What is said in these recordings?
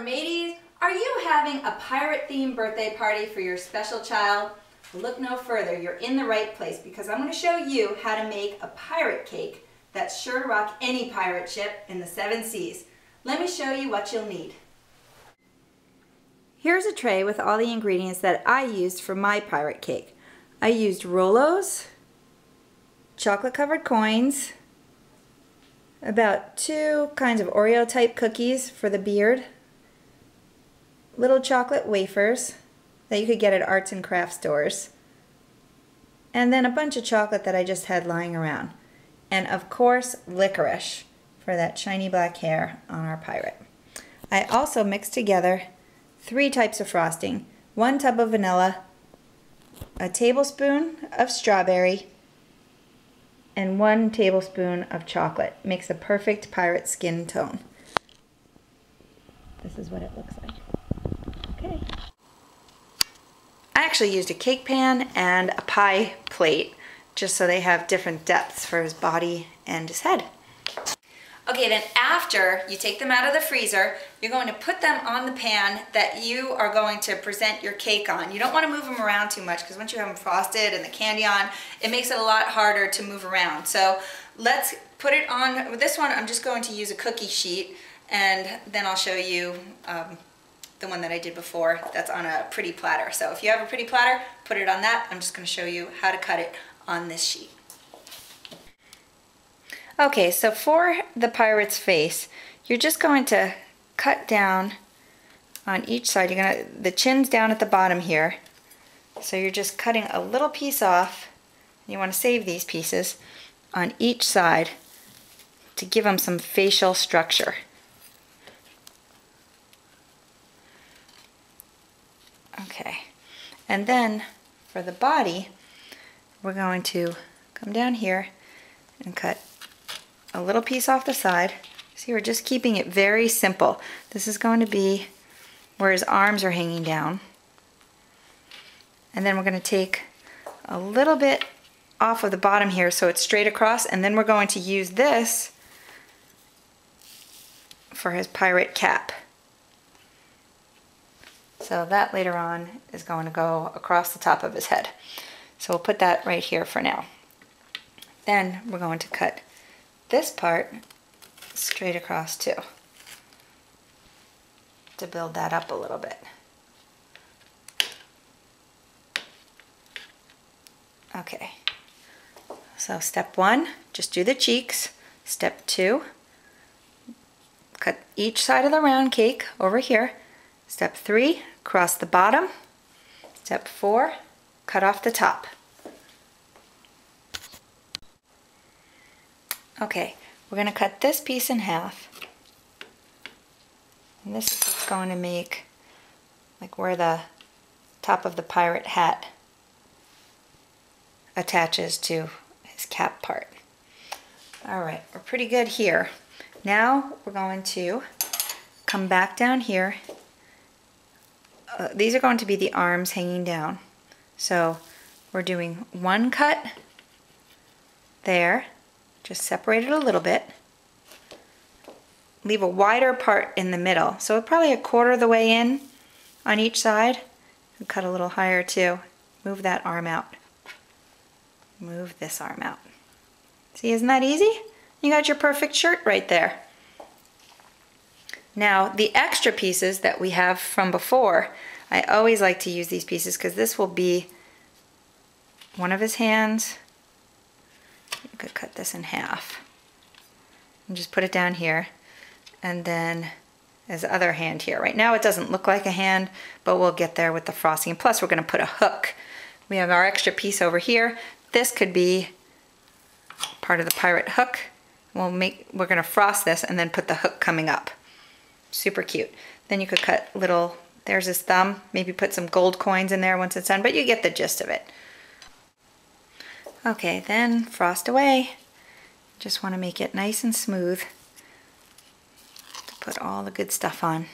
mateys, are you having a pirate-themed birthday party for your special child? Look no further, you're in the right place because I'm going to show you how to make a pirate cake that's sure to rock any pirate ship in the 7 seas. Let me show you what you'll need. Here's a tray with all the ingredients that I used for my pirate cake. I used Rolos, chocolate-covered coins, about 2 kinds of Oreo type cookies for the beard, little chocolate wafers that you could get at arts and crafts stores, and then a bunch of chocolate that I just had lying around. And of course, licorice for that shiny black hair on our pirate. I also mixed together 3 types of frosting, 1 tub of vanilla, a tablespoon of strawberry, and 1 tablespoon of chocolate. Makes a perfect pirate skin tone. This is what it looks like. Okay. I actually used a cake pan and a pie plate just so they have different depths for his body and his head. Okay, then after you take them out of the freezer, you're going to put them on the pan that you are going to present your cake on. You don't want to move them around too much because once you have them frosted and the candy on, it makes it a lot harder to move around. So let's put it on. With this one, I'm just going to use a cookie sheet, and then I'll show you the one that I did before that's on a pretty platter. So if you have a pretty platter, put it on that. I'm just going to show you how to cut it on this sheet. Okay, so for the pirate's face, you're just going to cut down on each side. The chin's down at the bottom here. So you're just cutting a little piece off. You want to save these pieces on each side to give them some facial structure. Okay, and then for the body, we're going to come down here and cut a little piece off the side. See, we're just keeping it very simple. This is going to be where his arms are hanging down. And then we're going to take a little bit off of the bottom here so it's straight across, and then we're going to use this for his pirate cap. So that later on is going to go across the top of his head. So we'll put that right here for now. Then we're going to cut this part straight across too, to build that up a little bit. Okay, so step 1, just do the cheeks. Step 2, cut each side of the round cake over here. Step 3, cross the bottom. Step 4, cut off the top. Okay, we're going to cut this piece in half. And this is what's going to make like where the top of the pirate hat attaches to his cap part. Alright, we're pretty good here. Now we're going to come back down here. These are going to be the arms hanging down. So we're doing 1 cut there. Just separate it a little bit. Leave a wider part in the middle. So probably a quarter of the way in on each side. And cut a little higher too. Move that arm out. Move this arm out. See, isn't that easy? You got your perfect shirt right there. Now, the extra pieces that we have from before, I always like to use these pieces because this will be one of his hands. You could cut this in half and just put it down here, and then his other hand here. Right now it doesn't look like a hand, but we'll get there with the frosting. Plus we're going to put a hook. We have our extra piece over here. This could be part of the pirate hook. We're going to frost this and then put the hook coming up. Super cute. Then you could cut little, there's his thumb, maybe put some gold coins in there once it's done, but you get the gist of it. Okay, then frost away. Just want to make it nice and smooth to put all the good stuff on.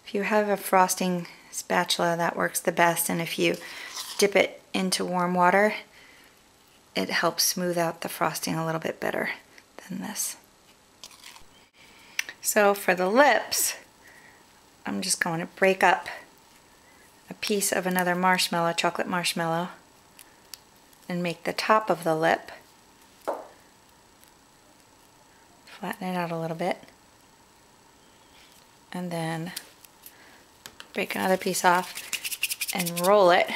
If you have a frosting spatula, that works the best, and if you dip it into warm water, it helps smooth out the frosting a little bit better than this. So for the lips, I'm just going to break up a piece of another marshmallow, chocolate marshmallow, and make the top of the lip. Flatten it out a little bit. And then break another piece off and roll it.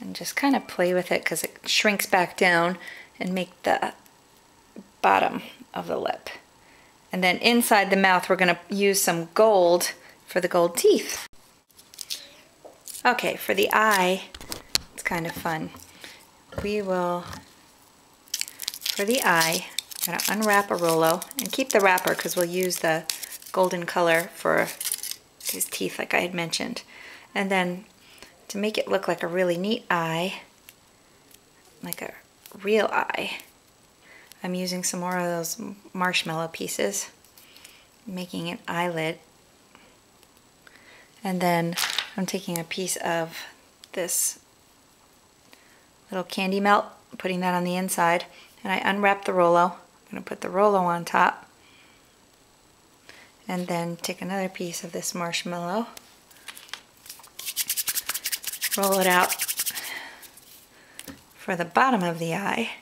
And just kind of play with it because it shrinks back down and make the bottom of the lip. And then inside the mouth, we're going to use some gold for the gold teeth. Okay, for the eye, it's kind of fun. For the eye, I'm going to unwrap a Rolo and keep the wrapper because we'll use the golden color for his teeth like I had mentioned. And then to make it look like a really neat eye, like a real eye, I'm using some more of those marshmallow pieces, making an eyelid. And then I'm taking a piece of this little candy melt, putting that on the inside, and I unwrap the Rolo. I'm going to put the Rolo on top, and then take another piece of this marshmallow, roll it out for the bottom of the eye.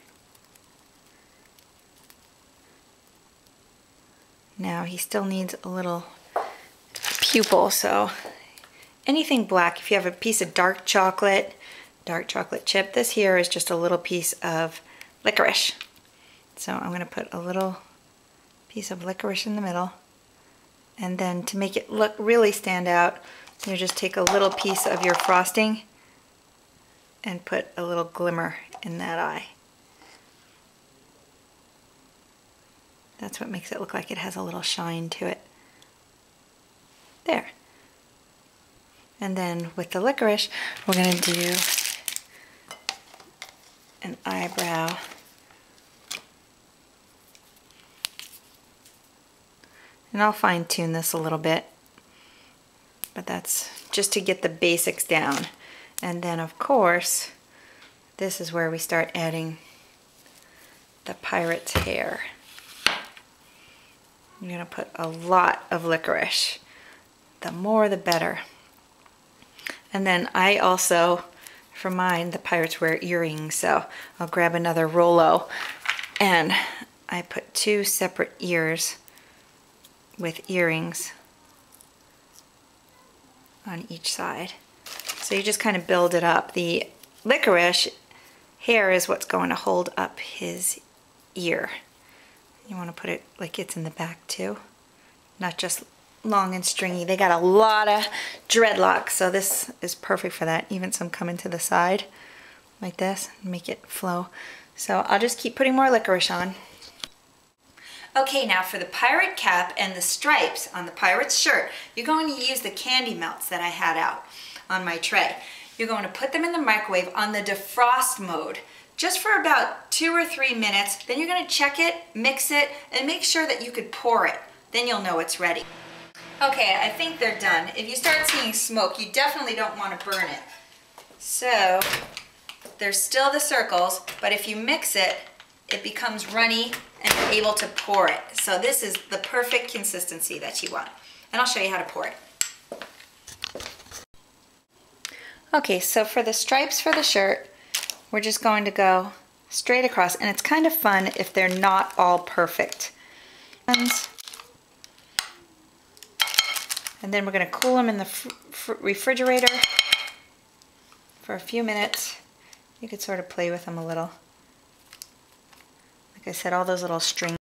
Now he still needs a little pupil, so anything black, if you have a piece of dark chocolate chip, this here is just a little piece of licorice. So I'm going to put a little piece of licorice in the middle, and then to make it look really stand out, you just take a little piece of your frosting and put a little glimmer in that eye. That's what makes it look like it has a little shine to it. There. And then with the licorice, we're going to do an eyebrow. And I'll fine tune this a little bit, but that's just to get the basics down. And then of course, this is where we start adding the pirate's hair. I'm going to put a lot of licorice. The more the better. And then I also, for mine, the pirates wear earrings, so I'll grab another Rolo and I put 2 separate ears with earrings on each side. So you just kind of build it up. The licorice hair is what's going to hold up his ear. You want to put it like it's in the back too, not just long and stringy. They got a lot of dreadlocks, so this is perfect for that. Even some coming to the side like this, make it flow. So I'll just keep putting more licorice on. Okay, now for the pirate cap and the stripes on the pirate's shirt, you're going to use the candy melts that I had out on my tray. You're going to put them in the microwave on the defrost mode, just for about 2 or 3 minutes. Then you're going to check it, mix it, and make sure that you could pour it. Then you'll know it's ready. Okay, I think they're done. If you start seeing smoke, you definitely don't want to burn it. So there's still the circles, but if you mix it, it becomes runny and you're able to pour it. So this is the perfect consistency that you want. And I'll show you how to pour it. Okay, so for the stripes for the shirt, we're just going to go straight across, and it's kind of fun if they're not all perfect. And then we're going to cool them in the refrigerator for a few minutes. You could sort of play with them a little. Like I said, all those little strings